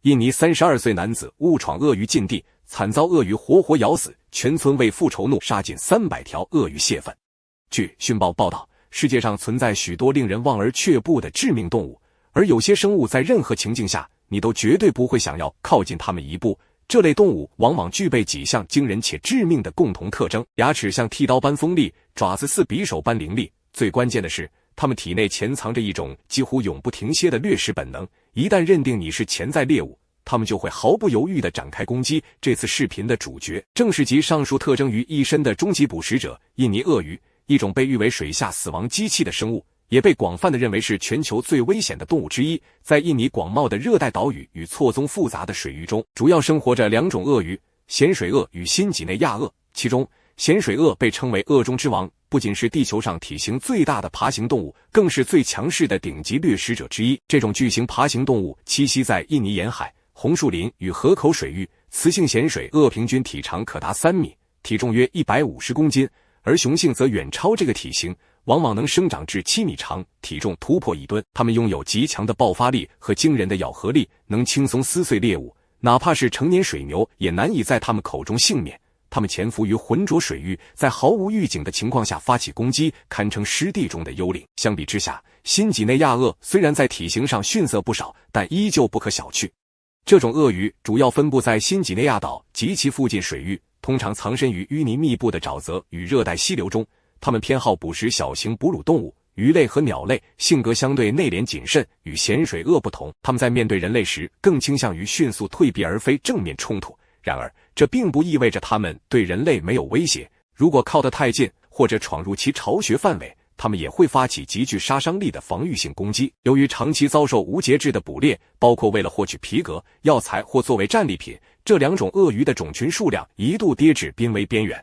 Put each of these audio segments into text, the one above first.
印尼32岁男子误闯鳄鱼禁地，惨遭鳄鱼活活咬死，全村为复仇怒杀近300条鳄鱼泄愤。据讯报报道，世界上存在许多令人望而却步的致命动物，而有些生物在任何情境下，你都绝对不会想要靠近它们一步。这类动物往往具备几项惊人且致命的共同特征：牙齿像剃刀般锋利，爪子似匕首般凌厉。最关键的是，它们体内潜藏着一种几乎永不停歇的掠食本能，一旦认定你是潜在猎物，它们就会毫不犹豫地展开攻击。这次视频的主角正是集上述特征于一身的终极捕食者——印尼鳄鱼，一种被誉为水下死亡机器的生物，也被广泛地认为是全球最危险的动物之一。在印尼广袤的热带岛屿与错综复杂的水域中，主要生活着2种鳄鱼：咸水鳄与新几内亚鳄。其中，咸水鳄被称为鳄中之王，不仅是地球上体型最大的爬行动物，更是最强势的顶级掠食者之一。这种巨型爬行动物栖息在印尼沿海、红树林与河口水域。雌性咸水鳄平均体长可达3米，体重约150公斤，而雄性则远超这个体型，往往能生长至7米长，体重突破1吨。它们拥有极强的爆发力和惊人的咬合力，能轻松撕碎猎物，哪怕是成年水牛也难以在它们口中幸免。它们潜伏于浑浊水域，在毫无预警的情况下发起攻击，堪称湿地中的幽灵。相比之下，新几内亚鳄虽然在体型上逊色不少，但依旧不可小觑。这种鳄鱼主要分布在新几内亚岛及其附近水域，通常藏身于淤泥密布的沼泽与热带溪流中。它们偏好捕食小型哺乳动物、鱼类和鸟类，性格相对内敛谨慎。与咸水鳄不同，它们在面对人类时更倾向于迅速退避而非正面冲突。然而，这并不意味着它们对人类没有威胁。如果靠得太近，或者闯入其巢穴范围，它们也会发起极具杀伤力的防御性攻击。由于长期遭受无节制的捕猎，包括为了获取皮革、药材或作为战利品，这2种鳄鱼的种群数量一度跌至濒危边缘。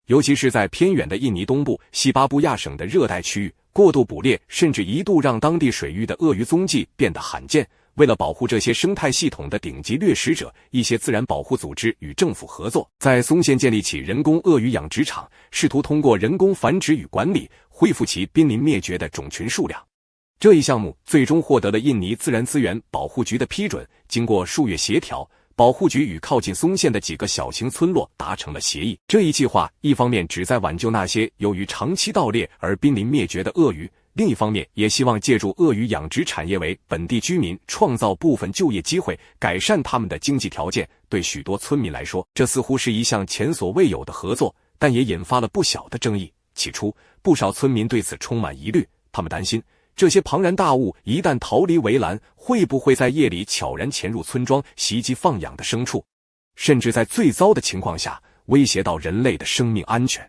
尤其是在偏远的印尼东部、西巴布亚省的热带区域，过度捕猎甚至一度让当地水域的鳄鱼踪迹变得罕见。为了保护这些生态系统的顶级掠食者，一些自然保护组织与政府合作，在松县建立起人工鳄鱼养殖场，试图通过人工繁殖与管理恢复其濒临灭绝的种群数量。这一项目最终获得了印尼自然资源保护局的批准。经过数月协调，保护局与靠近松县的几个小型村落达成了协议。这一计划一方面旨在挽救那些由于长期盗猎而濒临灭绝的鳄鱼，另一方面也希望借助鳄鱼养殖产业为本地居民创造部分就业机会，改善他们的经济条件。对许多村民来说，这似乎是一项前所未有的合作，但也引发了不小的争议。起初，不少村民对此充满疑虑，他们担心这些庞然大物一旦逃离围栏，会不会在夜里悄然潜入村庄，袭击放养的牲畜，甚至在最糟的情况下威胁到人类的生命安全。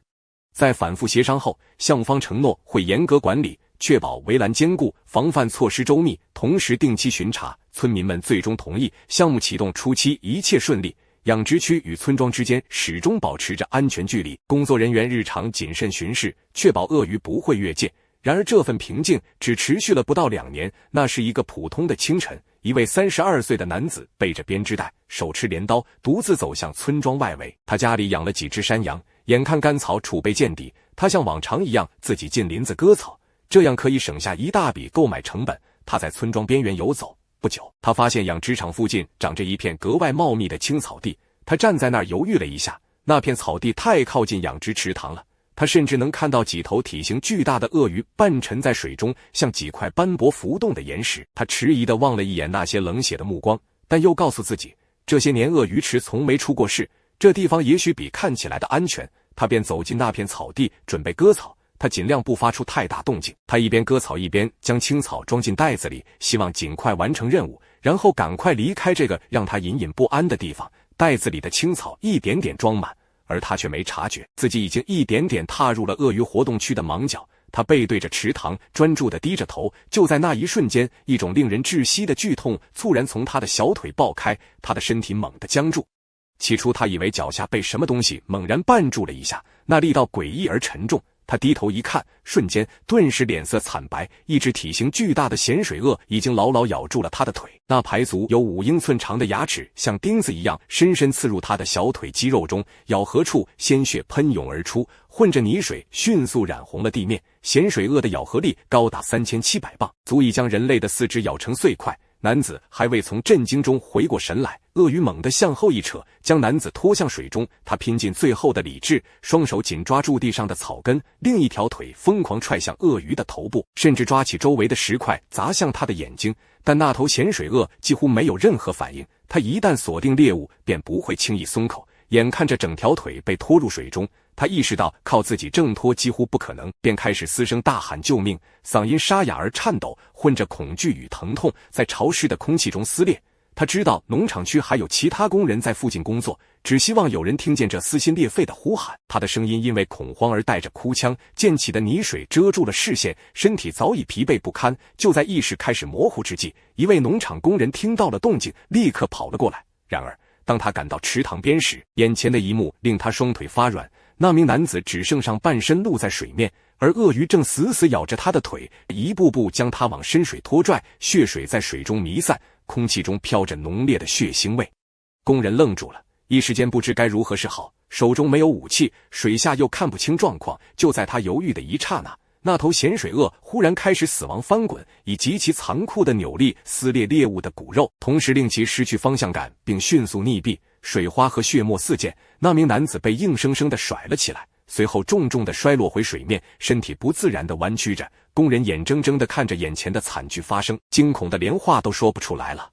在反复协商后，项目方承诺会严格管理，确保围栏坚固，防范措施周密，同时定期巡查。村民们最终同意，项目启动初期一切顺利，养殖区与村庄之间始终保持着安全距离，工作人员日常谨慎巡视，确保鳄鱼不会越界。然而这份平静只持续了不到2年。那是一个普通的清晨，一位32岁的男子背着编织袋，手持镰刀，独自走向村庄外围。他家里养了几只山羊，眼看干草储备见底，他像往常一样自己进林子割草，这样可以省下一大笔购买成本。他在村庄边缘游走，不久，他发现养殖场附近长着一片格外茂密的青草地。他站在那儿犹豫了一下，那片草地太靠近养殖池塘了，他甚至能看到几头体型巨大的鳄鱼半沉在水中，像几块斑驳浮动的岩石。他迟疑地望了一眼那些冷血的目光，但又告诉自己，这些年鳄鱼池从没出过事，这地方也许比看起来的安全。他便走进那片草地，准备割草。他尽量不发出太大动静，他一边割草一边将青草装进袋子里，希望尽快完成任务，然后赶快离开这个让他隐隐不安的地方。袋子里的青草一点点装满，而他却没察觉自己已经一点点踏入了鳄鱼活动区的盲角。他背对着池塘，专注地低着头。就在那一瞬间，一种令人窒息的剧痛猝然从他的小腿爆开，他的身体猛地僵住。起初他以为脚下被什么东西猛然绊住了一下，那力道诡异而沉重。他低头一看，瞬间顿时脸色惨白，一只体型巨大的咸水鳄已经牢牢咬住了他的腿，那排足有5英寸长的牙齿像钉子一样深深刺入他的小腿肌肉中，咬合处鲜血喷涌而出，混着泥水迅速染红了地面。咸水鳄的咬合力高达3700磅，足以将人类的四肢咬成碎块。男子还未从震惊中回过神来，鳄鱼猛地向后一扯，将男子拖向水中。他拼尽最后的理智，双手紧抓住地上的草根，另一条腿疯狂踹向鳄鱼的头部，甚至抓起周围的石块砸向他的眼睛。但那头咸水鳄几乎没有任何反应，它一旦锁定猎物，便不会轻易松口。眼看着整条腿被拖入水中，他意识到靠自己挣脱几乎不可能，便开始嘶声大喊救命，嗓音沙哑而颤抖，混着恐惧与疼痛，在潮湿的空气中撕裂。他知道农场区还有其他工人在附近工作，只希望有人听见这撕心裂肺的呼喊。他的声音因为恐慌而带着哭腔，溅起的泥水遮住了视线，身体早已疲惫不堪。就在意识开始模糊之际，一位农场工人听到了动静，立刻跑了过来。然而当他赶到池塘边时，眼前的一幕令他双腿发软。那名男子只剩上半身露在水面，而鳄鱼正死死咬着他的腿，一步步将他往深水拖拽，血水在水中弥散，空气中飘着浓烈的血腥味。工人愣住了，一时间不知该如何是好，手中没有武器，水下又看不清状况。就在他犹豫的一刹那，那头咸水鳄忽然开始死亡翻滚，以极其残酷的扭力撕裂猎物的骨肉，同时令其失去方向感，并迅速溺毙。水花和血沫四溅，那名男子被硬生生地甩了起来，随后重重地摔落回水面，身体不自然地弯曲着。工人眼睁睁地看着眼前的惨剧发生，惊恐的连话都说不出来了。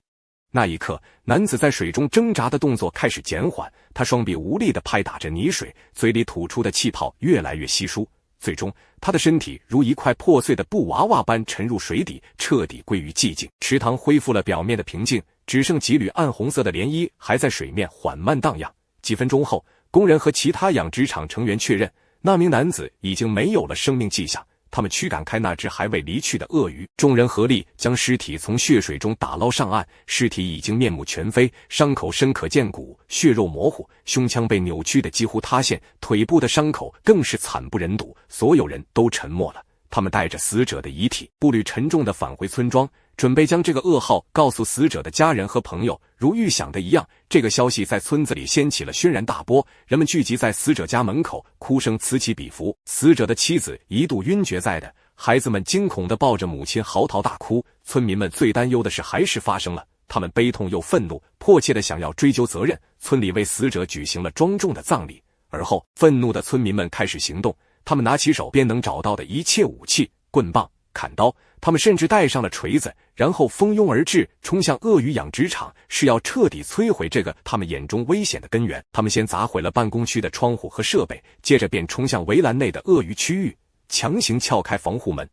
那一刻，男子在水中挣扎的动作开始减缓，他双臂无力地拍打着泥水，嘴里吐出的气泡越来越稀疏。最终，他的身体如一块破碎的布娃娃般沉入水底，彻底归于寂静。池塘恢复了表面的平静，只剩几缕暗红色的涟漪还在水面缓慢荡漾。几分钟后，工人和其他养殖场成员确认，那名男子已经没有了生命迹象。他们驱赶开那只还未离去的鳄鱼，众人合力将尸体从血水中打捞上岸。尸体已经面目全非，伤口深可见骨，血肉模糊，胸腔被扭曲的几乎塌陷，腿部的伤口更是惨不忍睹。所有人都沉默了，他们带着死者的遗体，步履沉重地返回村庄，准备将这个噩耗告诉死者的家人和朋友。如预想的一样，这个消息在村子里掀起了轩然大波，人们聚集在死者家门口，哭声此起彼伏。死者的妻子一度晕厥在的，孩子们惊恐地抱着母亲嚎啕大哭。村民们最担忧的事还是发生了，他们悲痛又愤怒，迫切地想要追究责任。村里为死者举行了庄重的葬礼，而后愤怒的村民们开始行动，他们拿起手边能找到的一切武器，棍棒、砍刀，他们甚至带上了锤子，然后蜂拥而至，冲向鳄鱼养殖场，是要彻底摧毁这个他们眼中危险的根源。他们先砸毁了办公区的窗户和设备，接着便冲向围栏内的鳄鱼区域，强行撬开防护门，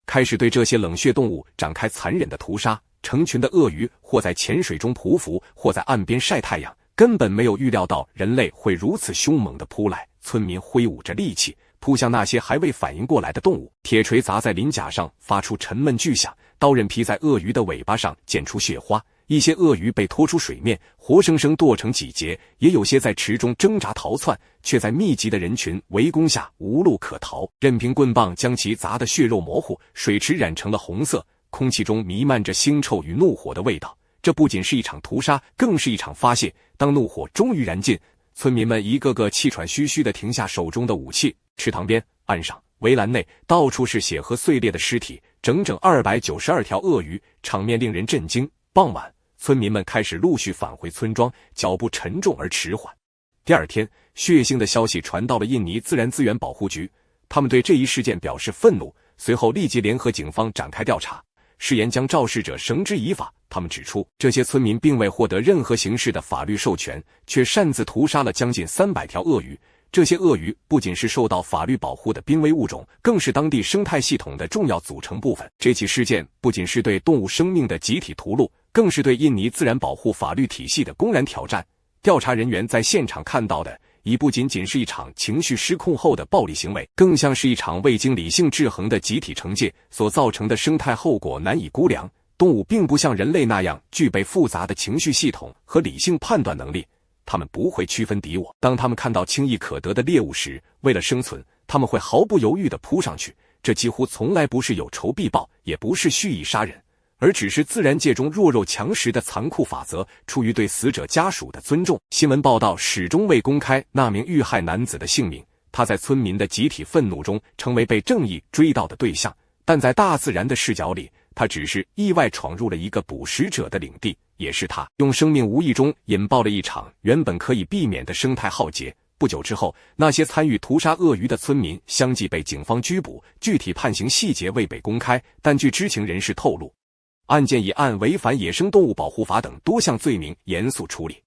开始对这些冷血动物展开残忍的屠杀。成群的鳄鱼或在浅水中匍匐，或在岸边晒太阳，根本没有预料到人类会如此凶猛地扑来。村民挥舞着利器，扑向那些还未反应过来的动物，铁锤砸在鳞甲上，发出沉闷巨响；刀刃劈在鳄鱼的尾巴上，溅出血花。一些鳄鱼被拖出水面，活生生剁成几截；也有些在池中挣扎逃窜，却在密集的人群围攻下无路可逃。任凭棍棒将其砸得血肉模糊，水池染成了红色，空气中弥漫着腥臭与怒火的味道。这不仅是一场屠杀，更是一场发泄。当怒火终于燃尽，村民们一个个气喘吁吁地停下手中的武器。池塘边、岸上、围栏内，到处是血和碎裂的尸体，整整292条鳄鱼，场面令人震惊。傍晚，村民们开始陆续返回村庄，脚步沉重而迟缓。第二天，血腥的消息传到了印尼自然资源保护局，他们对这一事件表示愤怒，随后立即联合警方展开调查，誓言将肇事者绳之以法。他们指出，这些村民并未获得任何形式的法律授权，却擅自屠杀了将近300条鳄鱼。这些鳄鱼不仅是受到法律保护的濒危物种，更是当地生态系统的重要组成部分。这起事件不仅是对动物生命的集体屠戮，更是对印尼自然保护法律体系的公然挑战。调查人员在现场看到的，已不仅仅是一场情绪失控后的暴力行为，更像是一场未经理性制衡的集体惩戒，所造成的生态后果难以估量。动物并不像人类那样具备复杂的情绪系统和理性判断能力，他们不会区分敌我。当他们看到轻易可得的猎物时，为了生存，他们会毫不犹豫地扑上去。这几乎从来不是有仇必报，也不是蓄意杀人，而只是自然界中弱肉强食的残酷法则，出于对死者家属的尊重。新闻报道始终未公开那名遇害男子的姓名，他在村民的集体愤怒中成为被正义追悼的对象，但在大自然的视角里，他只是意外闯入了一个捕食者的领地，也是他用生命无意中引爆了一场原本可以避免的生态浩劫。不久之后，那些参与屠杀鳄鱼的村民相继被警方拘捕，具体判刑细节未被公开，但据知情人士透露，案件已按违反野生动物保护法等多项罪名严肃处理。